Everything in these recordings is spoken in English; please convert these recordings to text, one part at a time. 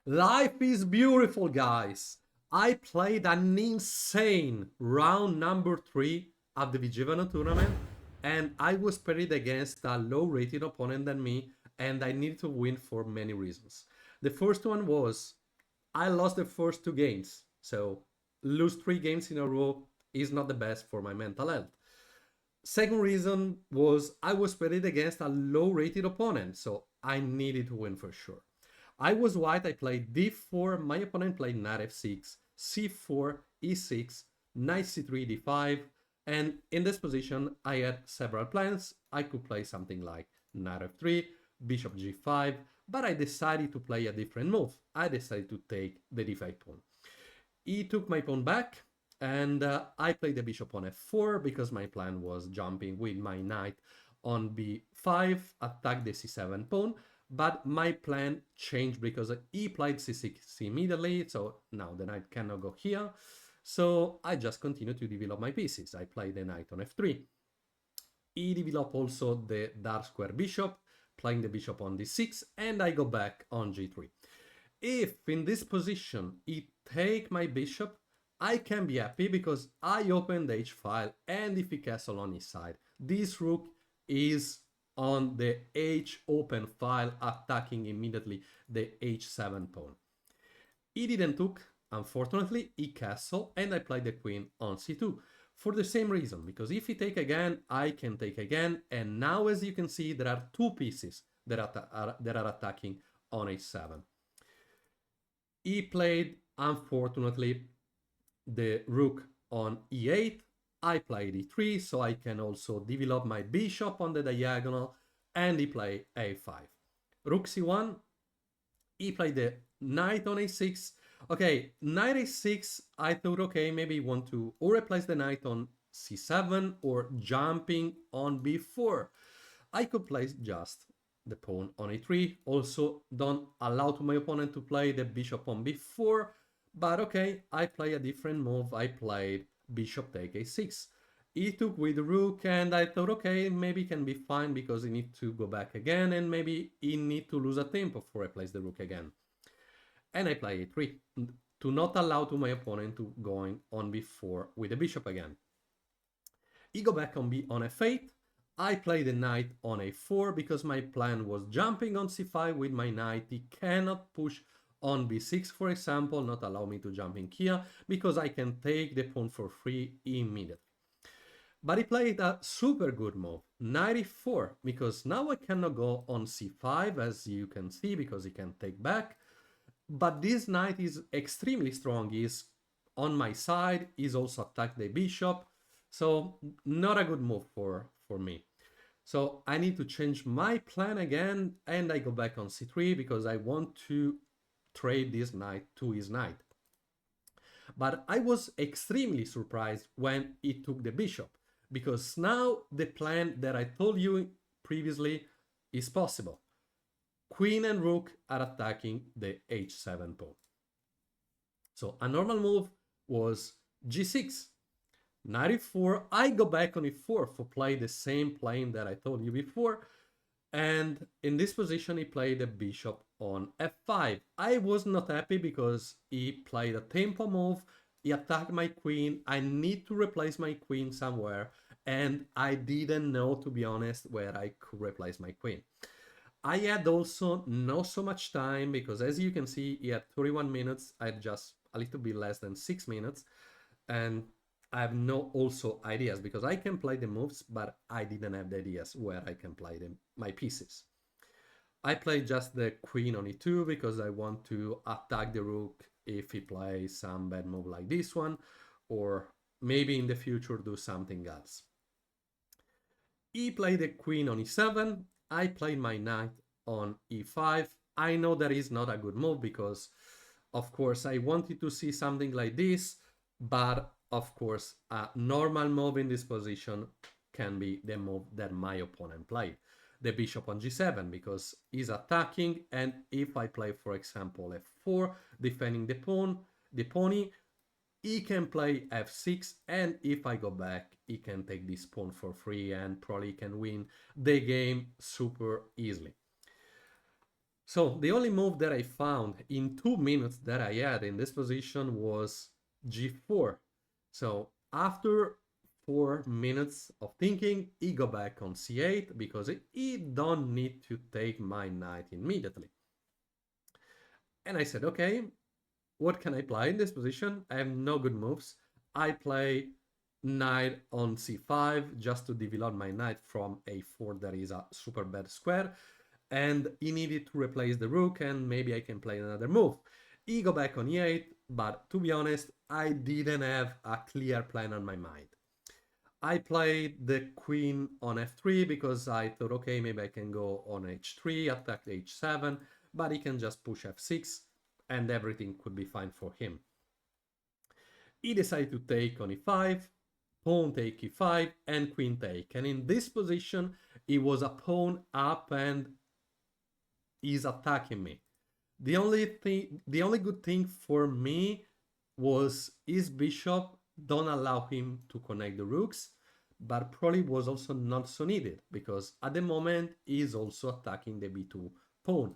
Life is beautiful, guys. I played an insane round number 3 at the Vigevano tournament, and I was paired against a low-rated opponent than me, and I needed to win for many reasons. The first one was I lost the first 2 games, so lose 3 games in a row is not the best for my mental health. Second reason was I was paired against a low-rated opponent, so I needed to win for sure. I was white, I played d4, my opponent played knight f6, c4, e6, knight c3, d5, and in this position I had several plans. I could play something like knight f3, bishop g5, but I decided to play a different move. I decided to take the d5 pawn. He took my pawn back, and I played the bishop on f4 because my plan was jumping with my knight on b5, attack the c7 pawn, but my plan changed because he played c6 immediately, so now the knight cannot go here. So I just continued to develop my pieces. I played the knight on f3. He developed also the dark square bishop, playing the bishop on d6, and I go back on g3. If in this position he take my bishop, I can be happy because I open the h file and if he castle on his side. This rook is on the h open file attacking immediately the h7 pawn. He didn't took, unfortunately, he castle and I played the queen on c2 for the same reason, because if he take again, I can take again, and now as you can see there are 2 pieces that are attacking on h7. He played, unfortunately, the rook on e8. I played e3, so I can also develop my bishop on the diagonal, and he played a5. Rook c1, he played the knight on a6. Okay, knight a6, I thought, okay, maybe you want to or replace the knight on c7 or jumping on b4. I could place just the pawn on a3. Also, don't allow to my opponent to play the bishop on b4. But okay, I play a different move. I played bishop take a6. He took with rook, and I thought, okay, maybe can be fine because he need to go back again, and maybe he need to lose a tempo before I place the rook again. And I play a3 to not allow to my opponent to going on b4 with the bishop again. He go back on f8. I play the knight on a4 because my plan was jumping on c5 with my knight. He cannot push on b6, for example, not allow me to jump in here because I can take the pawn for free immediately. But he played a super good move, knight e4, because now I cannot go on c5, as you can see, because he can take back. But this knight is extremely strong. He's on my side. He's also attacked the bishop. So not a good move for me. So I need to change my plan again, and I go back on c3 because I want to trade this knight to his knight. But I was extremely surprised when he took the bishop, because now the plan that I told you previously is possible. Queen and rook are attacking the h7 pawn. So a normal move was g6. Knight e4, I go back on e4 for play the same plane that I told you before. And in this position, he played the bishop on f5. I was not happy because he played a tempo move. He attacked my queen. I need to replace my queen somewhere. And I didn't know, to be honest, where I could replace my queen. I had also not so much time because, as you can see, he had 31 minutes. I had just a little bit less than 6 minutes. And I have no also ideas because I can play the moves, but I didn't have the ideas where I can play them, my pieces. I played just the queen on e2 because I want to attack the rook if he plays some bad move like this one, or maybe in the future do something else. He played the queen on e7. I played my knight on e5. I know that is not a good move because, of course, I wanted to see something like this, but of course, a normal move in this position can be the move that my opponent played. The bishop on g7 because he's attacking, and if I play, for example, f4, defending the pawn, the pony, he can play f6, and if I go back, he can take this pawn for free and probably can win the game super easily. So the only move that I found in 2 minutes that I had in this position was g4. So after 4 minutes of thinking, he go back on c8 because he don't need to take my knight immediately. And I said, okay, what can I play in this position? I have no good moves. I play knight on c5 just to develop my knight from a4 that is a super bad square, and he needed to replace the rook, and maybe I can play another move. He go back on e8, but to be honest, I didn't have a clear plan on my mind. I played the queen on f3 because I thought, okay, maybe I can go on h3, attack h7, but he can just push f6 and everything could be fine for him. He decided to take on e5, pawn take e5, and queen take. And in this position, he was a pawn up and he's attacking me. The only good thing for me was his bishop don't allow him to connect the rooks, but probably was also not so needed because at the moment he's also attacking the b2 pawn.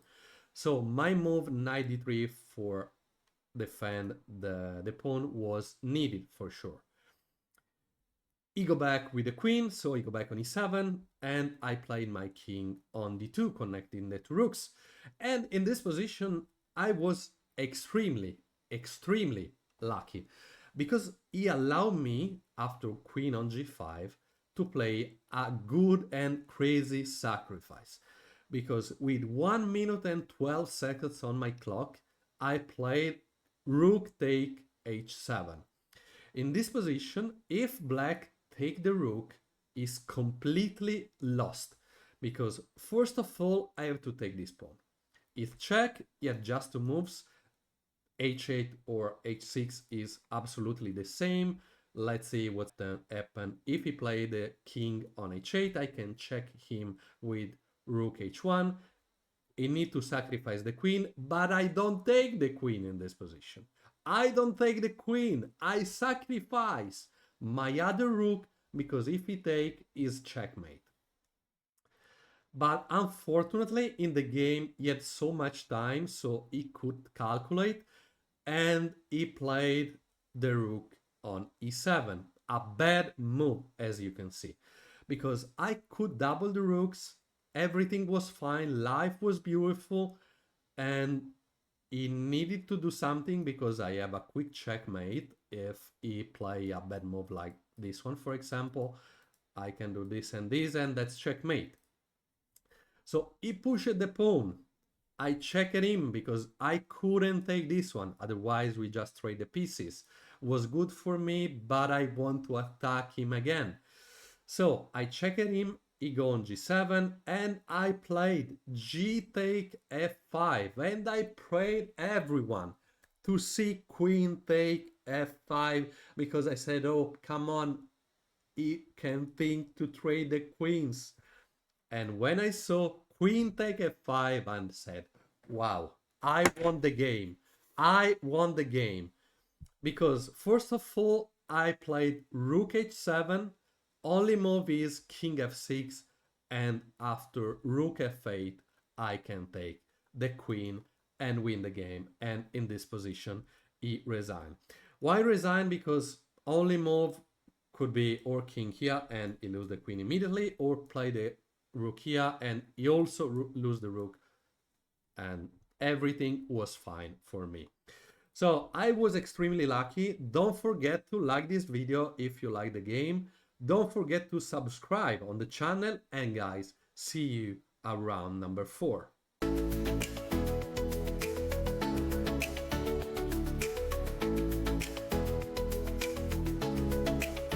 So my move knight d3 for defend the pawn was needed for sure. He go back with the queen, so he go back on e7, and I played my king on d2, connecting the two rooks. And in this position, I was extremely lucky because he allowed me, after queen on g5, to play a good and crazy sacrifice. Because with 1 minute and 12 seconds on my clock, I played rook take h7. In this position, if black take the rook, is completely lost. Because first of all, I have to take this pawn. If check, he has just two moves. h8 or h6 is absolutely the same. Let's see what's going to happen. If he play the king on h8, I can check him with rook h1. He need to sacrifice the queen, but I don't take the queen in this position. I don't take the queen. I sacrifice my other rook because if he take, is checkmate. But unfortunately, in the game, he had so much time, so he could calculate, and he played the rook on e7. A bad move, as you can see, because I could double the rooks, everything was fine, life was beautiful, and he needed to do something because I have a quick checkmate. If he play a bad move like this one, for example, I can do this, and that's checkmate. So he pushed the pawn. I checked him because I couldn't take this one, otherwise we just trade the pieces. Was good for me, but I want to attack him again. So I checked him, he go on g7, and I played g take f5, and I prayed everyone to see queen take f5 because I said, oh, come on, he can think to trade the queens. And when I saw queen take f5 and said, wow, I won the game. I won the game. Because first of all, I played rook h7, only move is king f6, and after rook f8, I can take the queen and win the game. And in this position, he resigned. Why resign? Because only move could be or king here and he lose the queen immediately, or play the rook here and he also lose the rook, and everything was fine for me. So I was extremely lucky. Don't forget to like this video if you like the game. Don't forget to subscribe on the channel, and guys, see you around number 4.